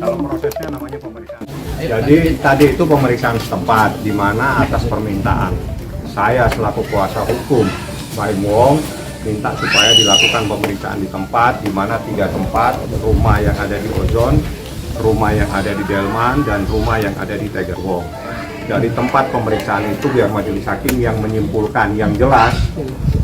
Kalau prosesnya namanya pemeriksaan. Jadi tadi itu pemeriksaan setempat, di mana atas permintaan saya selaku kuasa hukum Pak Im Wong minta supaya dilakukan pemeriksaan di tempat, di mana 3 tempat, rumah yang ada di Ozon, rumah yang ada di Delman, dan rumah yang ada di Tiger Wong. Dari tempat pemeriksaan itu biar majelis hakim yang menyimpulkan. Yang jelas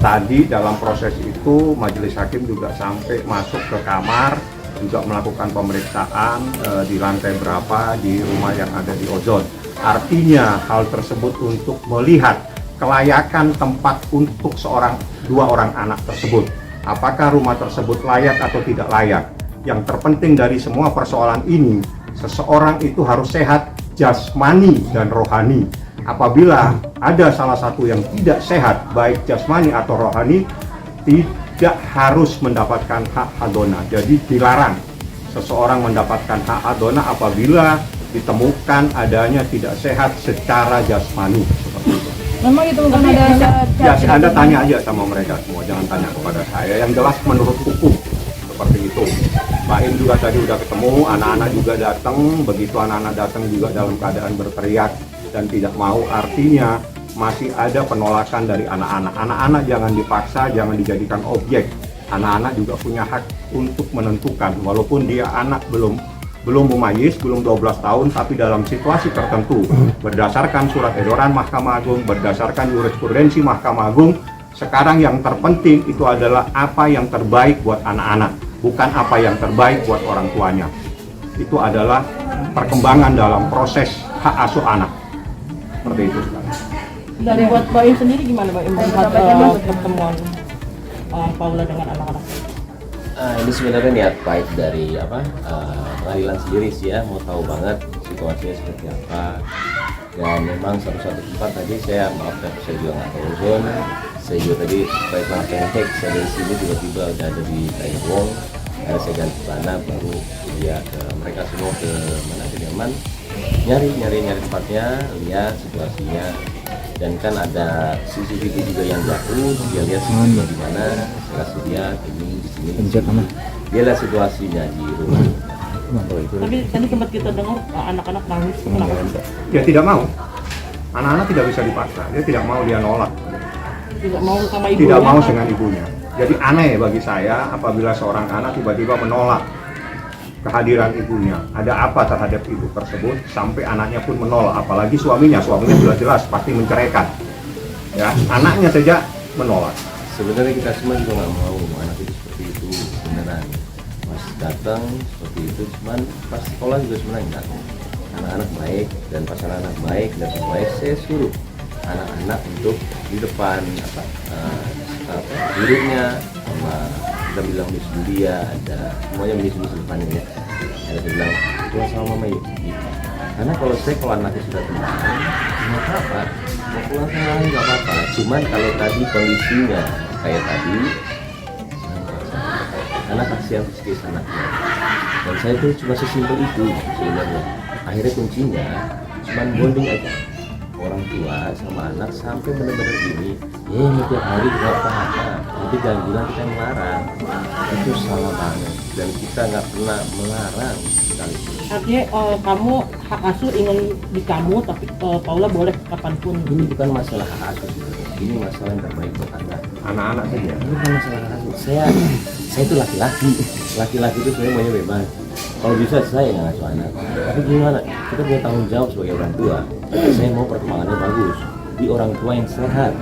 tadi dalam proses itu majelis hakim juga sampai masuk ke kamar, juga melakukan pemeriksaan di lantai berapa di rumah yang ada di Ozon. Artinya hal tersebut untuk melihat kelayakan tempat untuk 2 orang anak tersebut. Apakah rumah tersebut layak atau tidak layak. Yang terpenting dari semua persoalan ini, seseorang itu harus sehat jasmani dan rohani. Apabila ada salah satu yang tidak sehat, baik jasmani atau rohani, tidak harus mendapatkan hak hadona. Jadi dilarang seseorang mendapatkan hak hadona apabila ditemukan adanya tidak sehat secara jasmani. Seperti itu. Memang itu kan ada Ya, Anda tanya aja sama mereka semua, jangan tanya kepada saya. Yang jelas menurut hukum seperti itu. Pak Im juga tadi udah ketemu, anak-anak juga datang. Begitu anak-anak datang juga dalam keadaan berteriak dan tidak mau. Artinya masih ada penolakan dari anak-anak. Anak-anak jangan dipaksa, jangan dijadikan objek. Anak-anak juga punya hak untuk menentukan, walaupun dia anak belum mumayyiz, belum 12 tahun, tapi dalam situasi tertentu, berdasarkan surat edaran Mahkamah Agung, berdasarkan jurisprudensi Mahkamah Agung, sekarang yang terpenting itu adalah apa yang terbaik buat anak-anak, bukan apa yang terbaik buat orang tuanya. Itu adalah perkembangan dalam proses hak asuh anak. Seperti itu. dari buat Mbak Im sendiri gimana Mbak Im melihat pertemuan Paula dengan anak-anak? Ini sebenarnya niat baik dari pengadilan sendiri sih ya, mau tahu banget situasinya seperti apa. Dan memang satu-satu tempat tadi saya maaf tapi saya juga nggak tahu zon. Saya juga tadi baik pancake saya dari sini tiba-tiba udah ada di Taiwan. Saya ganti sana baru lihat mereka semua ke mana ke Delman, nyari tempatnya, lihat situasinya. Dan kan ada CCTV juga yang jauh, dia lihat situasinya di mana, saya kasih lihat ini di sini. Dia lihat situasinya di rumah. Tapi tadi tempat kita dengar anak-anak nangis, kenapa? Dia tidak mau. Anak-anak tidak bisa dipaksa, dia tidak mau, dia nolak. Tidak mau sama ibunya? Tidak mau dengan ibunya. Jadi aneh bagi saya apabila seorang anak tiba-tiba menolak kehadiran ibunya. Ada apa terhadap ibu tersebut sampai anaknya pun menolak, apalagi suaminya jelas-jelas pasti menceraikan. Ya, anaknya saja menolak. Sebenarnya kita semua juga nggak mau anak itu seperti itu beneran. Pas datang seperti itu, cuman pas sekolah juga sebenarnya enggak. Anak-anak baik dan pas anak-anak baik dan baik, saya suruh anak-anak untuk di depan gurunya sama kita bilang di dia ada semuanya di depannya ya. Ada bilang cuma sama mama yuk. Karena kalau anaknya sudah tenang, nggak apa-apa. Mau pulang sama nggak apa-apa. Cuman kalau tadi kondisinya kayak tadi, anak kasihan psikis anaknya. Dan saya itu cuma sesimpel itu sebenarnya. Akhirnya kuncinya cuman bonding aja. Orang tua sama anak sampai benar-benar gini, ini tiap hari nggak apa-apa, tapi jangan bilang kita melarang. Itu salah banget dan kita nggak pernah melarang sekali. Artinya kamu hak asuh ingin di kamu, tapi Paula boleh kapanpun. Ini bukan masalah hak asuh, ini masalah yang terbaik buat Anak-anak saja. Ini bukan masalah hak asuh. Saya itu laki-laki itu sebenarnya maunya bebas. Kalau bisa saya nggak ngasuh anak, tapi gimana? Kita punya tanggung jawab sebagai orang tua. Saya mau perkembangannya bagus di orang tua yang sehat,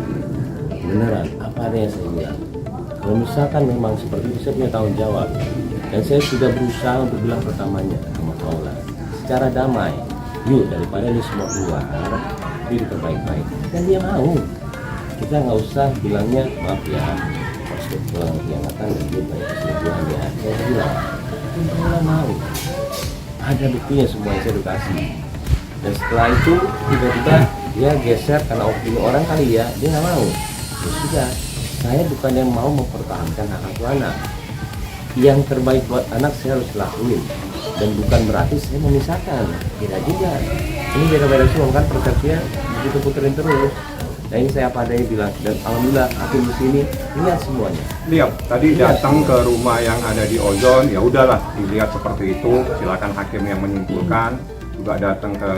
beneran. Apa adanya saya bilang. Kalau misalkan memang seperti itu, saya punya tanggung jawab. Dan saya sudah berusaha untuk bilang pertamanya sama Paula secara damai. Yuk daripada ini semua keluar, jadi kita baik-baik. Dan dia mau. Kita nggak usah bilangnya maaf ya, pas pulang kiamatan dan dia banyak keselingkuhan ya. Saya bilang. Paula mau, ada buktinya semua yang saya edukasi. Dan setelah itu tiba-tiba dia geser karena opini orang kali ya, dia nggak mau. Ya sudah, saya bukan yang mau mempertahankan hak asuh anak. Yang terbaik buat anak saya harus lakuin. Dan bukan berarti saya memisahkan, tidak juga. Ini beda-beda semua kan persepsinya begitu puterin terus. Nah ini saya apa adanya bilang, dan alhamdulillah hakim di sini lihat semuanya. Lihat, tadi datang ke rumah yang ada di Ozon, ya udahlah dilihat seperti itu, silakan hakim yang menyimpulkan. Juga datang ke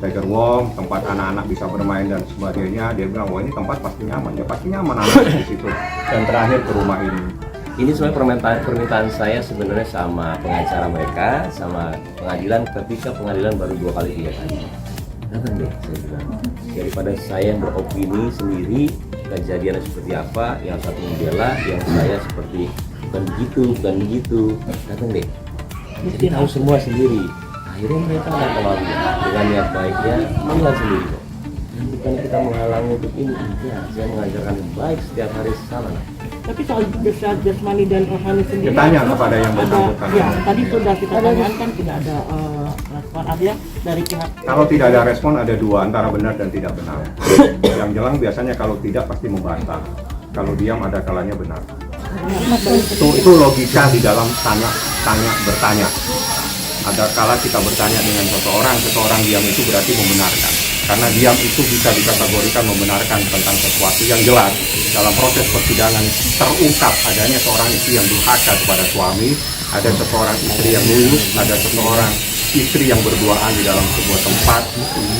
Tiger Worm, tempat anak-anak bisa bermain dan sebagainya. Dia bilang, wah ini tempat pasti nyaman, ya pasti nyaman anak di situ. Dan terakhir ke rumah ini. Ini sebenarnya permintaan saya sebenarnya sama pengacara mereka, sama pengadilan ketika pengadilan baru 2 kali 3 kali. Datang deh, saya bilang. Daripada saya beropini sendiri, kejadiannya seperti apa, yang satu membela, yang saya seperti bukan begitu, datang deh. Jadi tahu semua sendiri. Akhirnya mereka akan kembali dengan niat baiknya, melihat sendiri kok. Dan bukan kita menghalangi untuk ini, ya, saya mengajarkan yang baik setiap hari sama. Tapi soal jasmani dan rohani sendiri, Ditanya kepada yang ada, bersangkutan. ya tadi sudah kita tanyakan kan tidak ada respon artinya dari pihak. Kalau tidak ada respon ada 2, antara benar dan tidak benar. Yang jelas biasanya kalau tidak pasti membantah. Kalau diam ada kalanya benar. Itu logika di dalam bertanya. Ada kala kita bertanya dengan seseorang diam itu berarti membenarkan. Karena diam itu bisa dikategorikan membenarkan tentang sesuatu yang jelas. Dalam proses persidangan terungkap adanya seorang istri yang durhaka kepada suami, ada seorang istri yang nurut, ada seorang istri yang berduaan di dalam sebuah tempat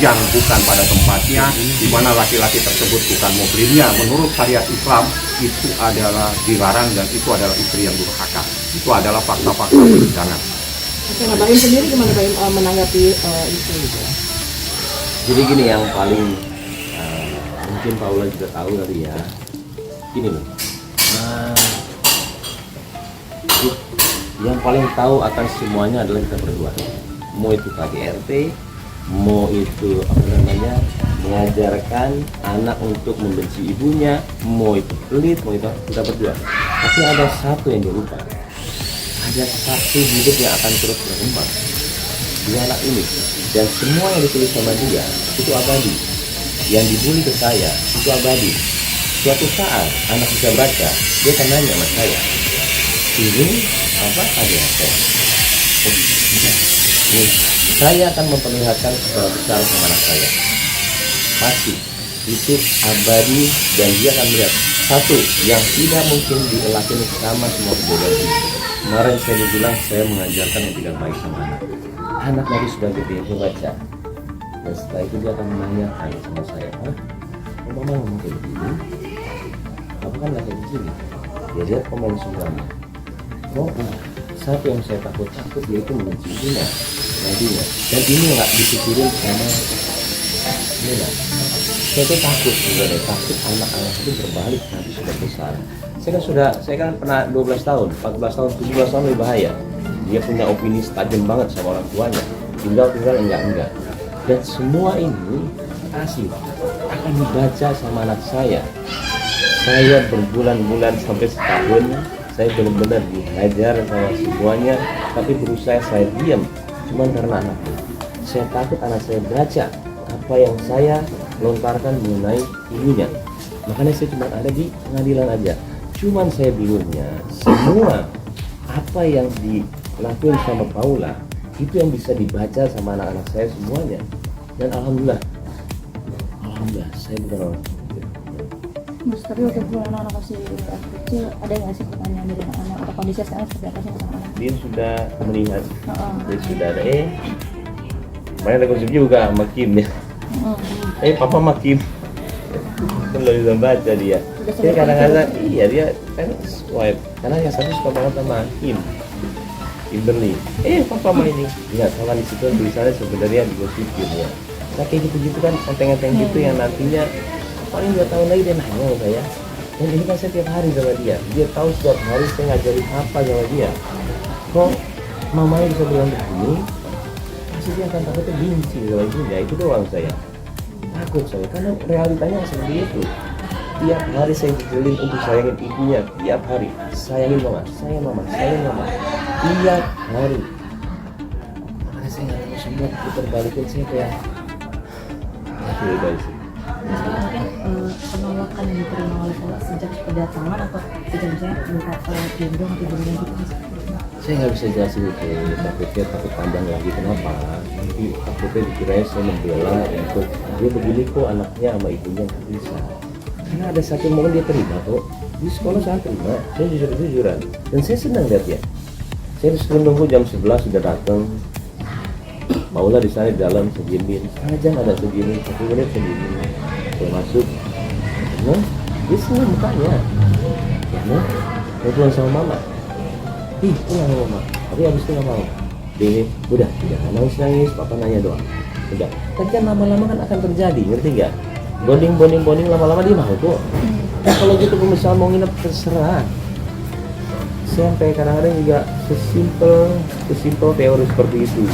yang bukan pada tempatnya, di mana laki-laki tersebut bukan muslimnya. Menurut syariat Islam itu adalah dilarang dan itu adalah istri yang durhaka. Itu adalah fakta-fakta persidangan. Oke, nah Baim sendiri gimana Baim menanggapi itu gitu? Jadi gini yang paling mungkin Paula juga tahu kali ya. Gini loh, yang paling tahu akan semuanya adalah kita berdua. Mau itu KDRT, mau itu apa namanya mengajarkan anak untuk membenci ibunya, mau itu pelit, mau itu kita berdua. Tapi ada satu yang dia lupa. Ada satu hidup yang akan terus berkembang. Dia anak ini, dan semua yang ditulis sama dia itu abadi. Yang dibully ke saya itu abadi. Suatu saat anak bisa baca, dia akan nanya sama saya, ini apa KDRT? Saya akan memperlihatkan secara besar sama anak saya. Pasti itu abadi dan dia akan melihat satu yang tidak mungkin dilakukan sama semua kejadian itu. Kemarin saya bilang saya mengajarkan yang tidak baik sama anak lagi sudah gede, dia baca. Dan setelah itu dia akan menanyakan sama saya, mama ngomong kayak begini, apa kan nggak kayak begini? Dia lihat komen semuanya. Satu yang saya takut dia itu membenci ibunya, nantinya. Dan ini nggak dipikirin sama Nina. Saya tuh takut sebenarnya, takut anak-anak itu berbalik nanti sudah besar. Saya kan pernah 12 tahun, 14 tahun, 17 tahun lebih bahaya. Dia punya opini tajam banget sama orang tuanya, tinggal enggak. Dan semua ini asli akan dibaca sama anak saya. Saya berbulan-bulan sampai setahun, saya benar-benar dihajar sama semuanya, tapi berusaha saya diam, cuma karena anaknya. Saya takut anak saya baca apa yang saya lontarkan mengenai ibunya. Makanya saya cuma ada di pengadilan aja. Cuman saya bingungnya, semua apa yang dilakukan sama Paula itu yang bisa dibaca sama anak-anak saya semuanya. Dan alhamdulillah saya bukan orang. Mas, tapi waktu itu anak-anak masih kecil, ada nggak sih pertanyaan dari anak-anak atau kondisi sekarang seperti apa sih anak-anak? Dia sudah melihat, dia sudah ada kemarin ada gosip juga sama Kim ya. Papa sama Kim kan lo bisa baca dia. Dia kadang-kadang iya dia kan swipe karena yang satu suka banget sama Kimberly. Papa sama ini nggak salah di situ tulisannya sebenarnya digosipin ya. Nah kayak gitu-gitu kan enteng-enteng gitu yang nantinya paling 2 tahun lagi dia nanya sama saya. Dan ini kan saya tiap hari sama dia. Dia tahu setiap hari saya ngajarin apa sama dia. Kok mamanya bisa bilang begini? Pasti dia akan takutnya benci sama ibunya. Itu doang saya. Takut saya karena realitanya seperti itu. Tiap hari saya jejelin untuk sayangin ibunya. Tiap hari sayangin mama, sayang mama. Tiap hari. Makanya saya nggak tahu semua putar balikin saya kayak guys. Mungkin penolakan yang diterima oleh Paula sejak kedatangan atau sejak misalnya minta gendong atau gendong gitu. Saya nggak bisa jelasin itu, takutnya takut panjang lagi. Kenapa? Nanti takutnya dikira saya membela untuk dia begini kok anaknya sama ibunya nggak bisa. Karena ada satu momen dia terima kok. Di sekolah saya terima, saya jujur-jujuran. Dan saya senang lihat ya. Saya disuruh nunggu jam 11 sudah datang. Paula di sana di dalam segini, setengah jam ada segini, 1 menit segini. Saya masuk, nah, dia senang mukanya. Nah, saya pulang sama mama. Ih, pulang sama mama. Tapi habis itu nggak mau. Dia, udah nangis, papa nanya doang. Udah. Tapi kan lama-lama kan akan terjadi, ngerti nggak? Bonding lama-lama dia mau kok. Kalau gitu misalnya mau nginep terserah. Sampai kadang-kadang juga sesimpel teori seperti itu.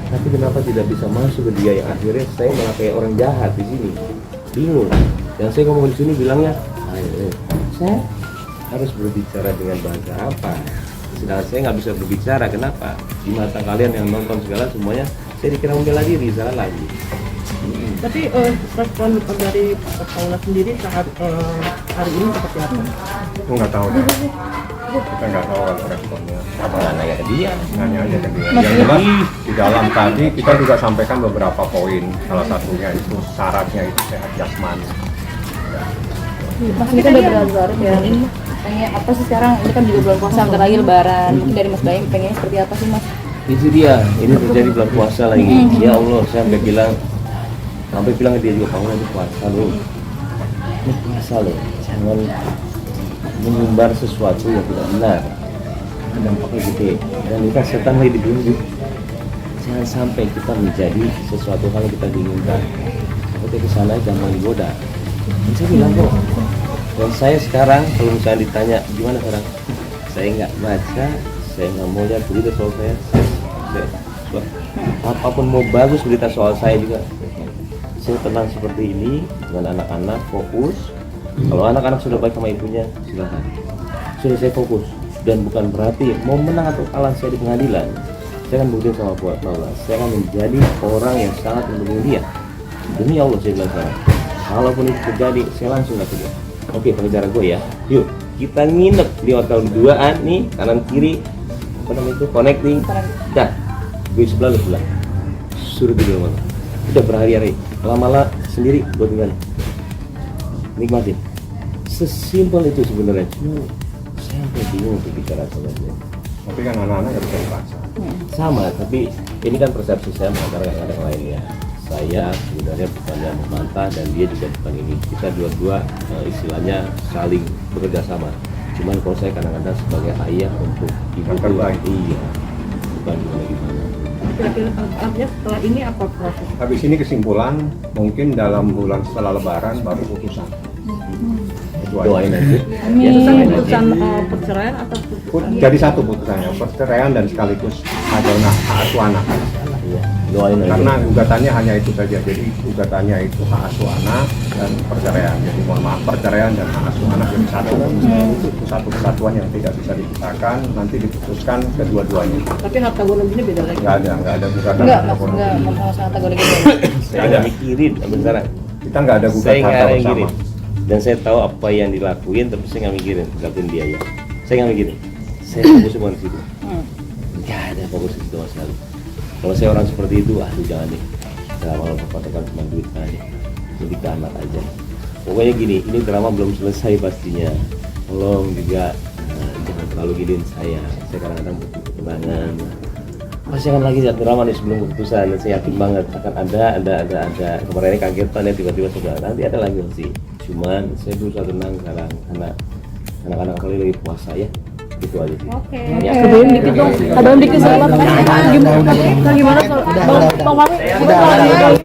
Tapi kenapa tidak bisa masuk ke dia yang akhirnya saya malah kayak orang jahat di sini, bingung. Dan saya ngomong di sini bilangnya, saya harus berbicara dengan bahasa apa? Sedangkan saya nggak bisa berbicara, kenapa? Di mata kalian yang nonton segala semuanya, saya dikira membela diri, salah lagi. Tapi respon dari Paula sendiri saat hari ini seperti apa? Aku nggak tahu. Kita nggak tahu responnya. Apa nanya ke dia? Nanya aja ke dia. Yang jelas di dalam tadi kita juga sampaikan beberapa poin. Salah satunya itu syaratnya itu sehat jasmani. Mas ini kan udah berlarut ya. Pengen apa sih sekarang? Ini kan juga bulan puasa, bentar lagi lebaran. Mungkin dari Mas Baim pengennya seperti apa sih Mas? Itu dia, ini terjadi bulan puasa lagi. Ya Allah, saya sampai bilang ke dia juga, kamu lagi puasa loh. Ini puasa loh, jangan mengumbar sesuatu yang tidak benar. Karena dampaknya gede. Dan kita setan lagi ditunjuk. Jangan sampai kita menjadi sesuatu hal yang kita inginkan. Takutnya ke sana gampang digoda. Dan saya bilang kok. Dan saya sekarang kalau misalnya ditanya gimana sekarang, saya nggak baca, saya nggak mau lihat berita soal saya. Apapun mau bagus berita soal saya juga. Saya tenang seperti ini dengan anak-anak, fokus. Kalau anak-anak sudah baik sama ibunya, silakan. Sudah saya fokus dan bukan berarti mau menang atau kalah saya di pengadilan. Saya akan buktiin sama Paula. Saya akan menjadi orang yang sangat mendukung dia. Demi Allah saya bilang sekarang. Kalaupun itu terjadi, saya langsung ke dia. Oke, pengejaran gue ya. Yuk, kita nginep di hotel duaan nih, kanan kiri, apa namanya itu, connecting. Dah, gue sebelah lu sebelah. Suruh tidur mana? Udah berhari-hari. Lama-lama sendiri gue tinggal. Nikmatin. Sesimpel itu sebenarnya. Cuma saya sampai bingung untuk bicara sama dia. Tapi kan anak-anak nggak bisa dipaksa. Sama, tapi ini kan persepsi saya antara yang lainnya. Saya sebenarnya bukannya membantah dan dia juga bukan ini. Kita dua-dua istilahnya saling bekerja sama. Cuman kalau saya kadang-kadang sebagai ayah untuk ibu dua, iya, bukan gimana-gimana. Kira-kira artinya setelah ini apa proses? Habis ini kesimpulan mungkin dalam bulan setelah Lebaran baru putusan. Itu aja. Doain aja. Amin. Itu Doain putusan aja. perceraian atau putusan? Jadi satu putusannya, perceraian dan sekaligus ada hak asuh anak. Iya, doain aja. Karena gugatannya hanya itu saja, jadi gugatannya itu hak asuh anak dan perceraian. Jadi mohon maaf, perceraian dan hak asuh anak jadi satu. Itu satu kesatuan yang tidak bisa dipisahkan, nanti diputuskan kedua-duanya. Tapi harta gono ini beda lagi. Nggak ada gugatan. Enggak, Mas, enggak masalah kategori gitu. Saya nggak mikirin, bentar. Kita nggak ada Saya gugatan nggak harta ada bersama. mikirin. Dan saya tahu apa yang dilakuin, tapi saya nggak mikirin, gantiin dia ya. Saya nggak mikirin. Saya fokus semua di situ. Nggak ada fokus di situ sama sekali. Kalau saya orang seperti itu, aduh jangan deh. Nggak mau patokan cuma duit aja. Lebih ke anak aja. Pokoknya gini, ini drama belum selesai pastinya. Tolong juga jangan terlalu giniin saya. Saya kadang-kadang butuh ketenangan. Pasti akan lagi drama nih sebelum keputusan. Dan saya yakin banget akan ada. Kemarin ini kagetan ya tiba-tiba sudah nanti ada lagi sih. Cuman saya berusaha tenang sekarang karena anak-anak kali lagi puasa ya. Gitu aja sih. Oke. Ya. Sebelum dikit dong, sebelum dikit soal gimana? Bang Mami,